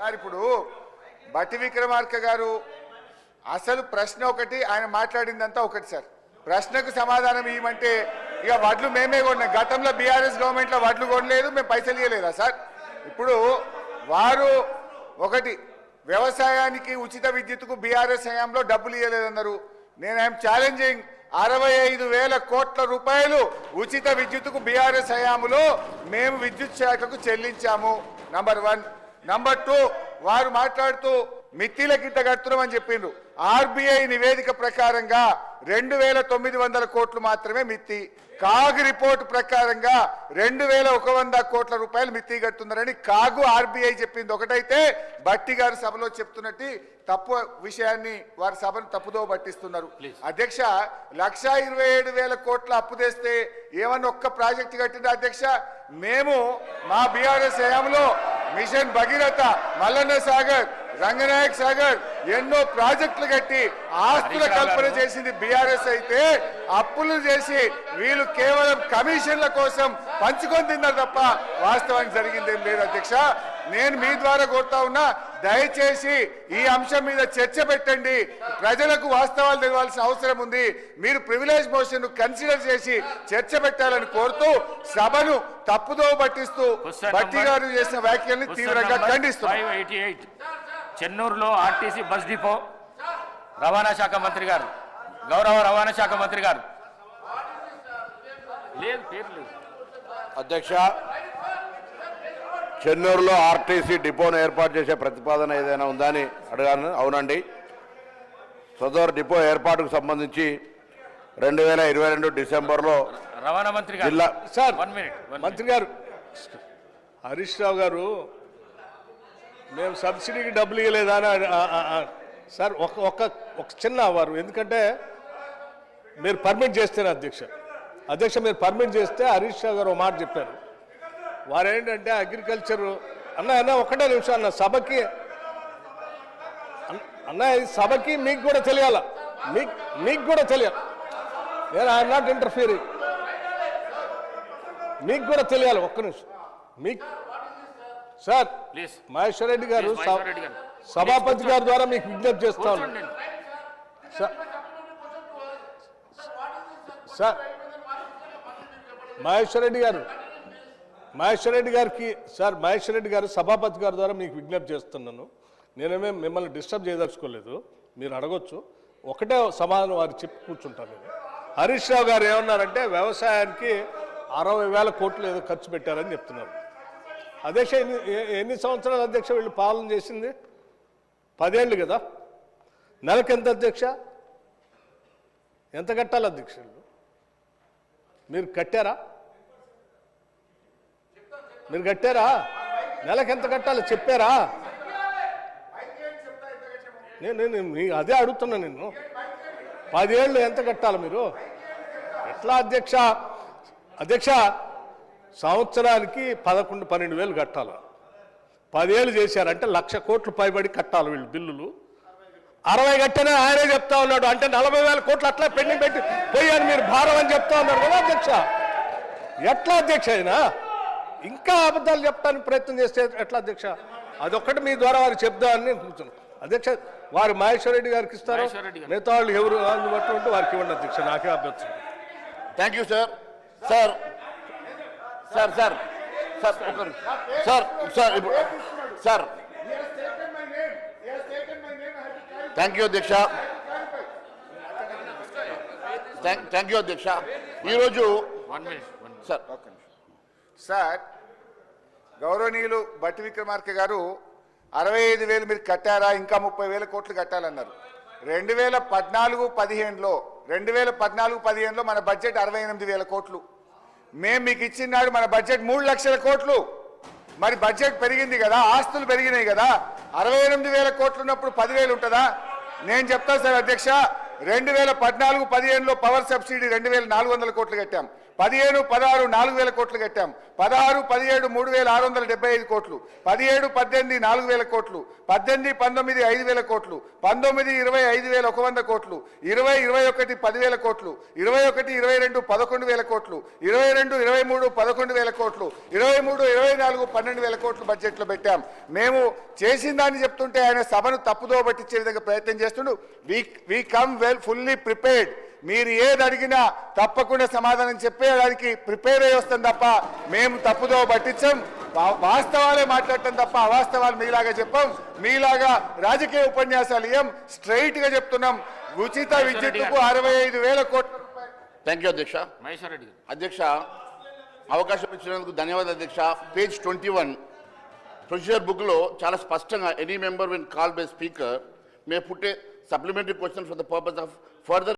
Sir ఇప్పుడు బట్టి విక్రమార్క గారు అసలు ప్రశ్న ఒకటి, ఆయన మాట్లాడిందంతా ఒకటి సార్. ప్రశ్నకు సమాధానం ఇవ్వమంటే ఇక వడ్లు మేమే కొన్నాం. గతంలో బీఆర్ఎస్ గవర్నమెంట్లో వడ్లు కొనలేదు, మేము పైసలు ఇవ్వలేదా సార్? ఇప్పుడు వారు ఒకటి వ్యవసాయానికి ఉచిత విద్యుత్తుకు బీఆర్ఎస్ హయాంలో డబ్బులు ఇవ్వలేదన్నారు. నేను ఐఎమ్ ఛాలెంజింగ్ 65,000 కోట్ల రూపాయలు ఉచిత విద్యుత్తుకు బీఆర్ఎస్ హయాంలో మేము విద్యుత్ శాఖకు చెల్లించాము. నంబర్ 1. నంబర్ 2, వారు మాట్లాడుతూ మిత్తిలకింత కడుతున్నామని చెప్పిండ్రు. ఆర్బీఐ నివేదిక ప్రకారంగా 2,900 కోట్లు మాత్రమే మిత్తి. కాగ్ రిపోర్ట్ ప్రకారంగా 2,100 కోట్ల రూపాయలు మిత్తి కడుతున్నారని కాగు ఆర్బీఐ చెప్పింది ఒకటైతే, బట్టి గారు సభలో చెప్తున్నట్టు తప్పు విషయాన్ని వారి సభను తప్పుదో పట్టిస్తున్నారు. అధ్యక్ష, 1,27,000 కోట్ల అప్పు తెస్తే ఏమన్నా ఒక్క ప్రాజెక్టు కట్టిందా అధ్యక్ష? మేము మా బీఆర్ఎస్ హయాంలో మిషన్ భగీరథ, మల్లన్న సాగర్, రంగనాయక్ సాగర్ ఎన్నో ప్రాజెక్టులు కట్టి ఆస్తుల కల్పన చేసింది బీఆర్ఎస్ అయితే, అప్పులు చేసి వీళ్ళు కేవలం కమిషన్ల కోసం పంచుకొని తిన్నారు తప్ప వాస్తవానికి జరిగిందేం లేదు అధ్యక్ష. నేను మీ ద్వారా కోరుతా ఉన్నా, దయచేసి ఈ అంశం మీద చర్చ పెట్టండి. ప్రజలకు వాస్తవాలు తెలియాల్సిన అవసరం ఉంది. మీరు ప్రివిలేజ్ మోషన్ కన్సిడర్ చేసి చర్చ పెట్టాలని కోరుతూ సభను తప్పుదో పట్టిస్తూ బట్టి గారు చేసిన వ్యాఖ్యల్ని తీవ్రంగా ఖండిస్తున్నారు. చెన్నూరులో ఆర్టీసీ బస్ డిపో రవాణా శాఖ మంత్రి గారు, గౌరవ రవాణా శాఖ మంత్రి గారు. లేదు పేరు లేదు అధ్యక్ష, చెన్నూరులో ఆర్టీసీ డిపోను ఏర్పాటు చేసే ప్రతిపాదన ఏదైనా ఉందా అని అడగాను. అవునండి, సదరు డిపో ఏర్పాటుకు సంబంధించి 2022 డిసెంబర్లో రవాణా మంత్రి గారు జిల్లా సార్ మంత్రి గారు హరీష్ రావు గారు మేము సబ్సిడీకి డబ్బులు ఇవ్వలేదా అని సార్ ఒక చిన్న వారు, ఎందుకంటే మీరు పర్మిట్ చేస్తేనే అధ్యక్ష మీరు పర్మిట్ చేస్తే హరీష్ రావు గారు ఒక మాట చెప్పారు. వారు ఏంటంటే అగ్రికల్చర్ అన్న ఒకటే నిమిషం అన్న, సభకి అన్న ఈ సభకి మీకు కూడా తెలియాల, మీకు కూడా తెలియాలి. నేను ఐఎమ్ నాట్ ఇంటర్ఫియరింగ్, మీకు కూడా తెలియాలి. ఒక్క నిమిషం మీకు సార్, మహేశ్వర్ రెడ్డి గారు సభాపతి గారి ద్వారా మీకు విజ్ఞప్తి చేస్తాను సార్. మహేశ్వర్ రెడ్డి గారు సభాపతి గారి ద్వారా మీకు విజ్ఞప్తి చేస్తున్నాను. నేనేమే మిమ్మల్ని డిస్టర్బ్ చేయదలుచుకోలేదు, మీరు అడగొచ్చు. ఒకటే సమాధానం వారు చెప్పి కూర్చుంటాను నేను. హరీష్ రావు గారు ఏమన్నారంటే వ్యవసాయానికి 60,000 కోట్లు ఏదో ఖర్చు పెట్టారని చెప్తున్నారు. అధ్యక్ష ఎన్ని సంవత్సరాలు అధ్యక్ష వీళ్ళు పాలన చేసింది? 10 ఏళ్ళు కదా. నెలకు ఎంత అధ్యక్ష? ఎంత కట్టాలి అధ్యక్ష? మీరు కట్టారా? నెలకు ఎంత కట్టాలి చెప్పారా? నేను అదే అడుగుతున్నా నిన్ను. 10 ఏళ్ళు ఎంత కట్టాలి మీరు? ఎట్లా అధ్యక్ష సంవత్సరానికి 11-12 వేలు కట్టాలి. 10 ఏళ్ళు చేశారంటే 1,00,000 కోట్లు పైబడి కట్టాలి వీళ్ళు బిల్లులు. 60 కట్టనే ఆయనే చెప్తా ఉన్నాడు. అంటే 40,000 కోట్లు అట్లా పెండింగ్ పెట్టి పోయాను మీరు భారం అని చెప్తా ఉన్నారు కదా అధ్యక్ష. ఎట్లా అధ్యక్ష అయినా ఇంకా అబద్ధాలు చెప్పడానికి ప్రయత్నం చేస్తే ఎట్లా అధ్యక్ష? అదొక్కటి మీ ద్వారా వారికి చెప్దామని నేను కూర్చున్నాను అధ్యక్ష. వారు మహేశ్వర్ రెడ్డి గారికి ఇస్తారు, మిగతా వాళ్ళు ఎవరు అందుబాటులో ఉంటే వారికి ఇవ్వండి అధ్యక్ష, నాకే అభ్యర్థం. Thank you sir. Sir sir sir sir sir sir sir thank you అధ్యక్ష. థ్యాంక్ యూ అధ్యక్ష. ఈరోజు సార్ గౌరవనీయులు బట్టి విక్రమార్క గారు 65,000 మీరు కట్టారా, ఇంకా 30,000 కోట్లు కట్టాలన్నారు. 2014-15లో మన బడ్జెట్ 68,000 కోట్లు. మేము మీకు ఇచ్చిన నాడు మన బడ్జెట్ 3 లక్షల కోట్లు. మరి బడ్జెట్ పెరిగింది కదా, ఆస్తులు పెరిగినాయి కదా. 68,000 కోట్లు ఉన్నప్పుడు 10,000 ఉంటుందా? నేను చెప్తా సార్ అధ్యక్ష, 2014-15లో పవర్ సబ్సిడీ 2,400 కోట్లు కట్టాం. 15, 16 4,000 కోట్లు కట్టాం. 16, 17 3,675 కోట్లు. 17, 18 4,000 కోట్లు. 18, 19 5,000 కోట్లు. 19, 20 5,100 కోట్లు. 20, 21 10,000 కోట్లు. 21, 22 11,000 కోట్లు. 22, 23 11,000 కోట్లు. 23, 24 12,000 కోట్లు బడ్జెట్లో పెట్టాం. మేము చేసిన దాన్ని చెప్తుంటే ఆయన సభను తప్పుదో పట్టించే విధంగా ప్రయత్నం చేస్తుండు. We come well fully prepared. మీరు ఏది అడిగినా తప్పకుండా సమాధానం చెప్పేదానికి ప్రిపేర్ అయ్యి వస్తాం తప్ప మేము తప్పుదో పట్టించాం. వాస్తవాలే మాట్లాడటం తప్ప అవాస్తవాలు మీలాగా చెప్పాం. మీలాగా రాజకీయ ఉపన్యాసాలు ఇయ్యం. స్ట్రైట్ గా చెప్తున్నాం. ఉచిత విద్యుత్తుకు 65,000 కోట్ల రూపాయలు. థ్యాంక్ యూ అధ్యక్ష. మహేశ్వర్ రెడ్డి గారు. అధ్యక్ష, అవకాశం ఇచ్చినందుకు ధన్యవాదాలు అధ్యక్ష. పేజ్ 21 ప్రొసీజర్ బుక్లో చాలా స్పష్టంగా any member win call by speaker May put a supplementary question for the purpose of further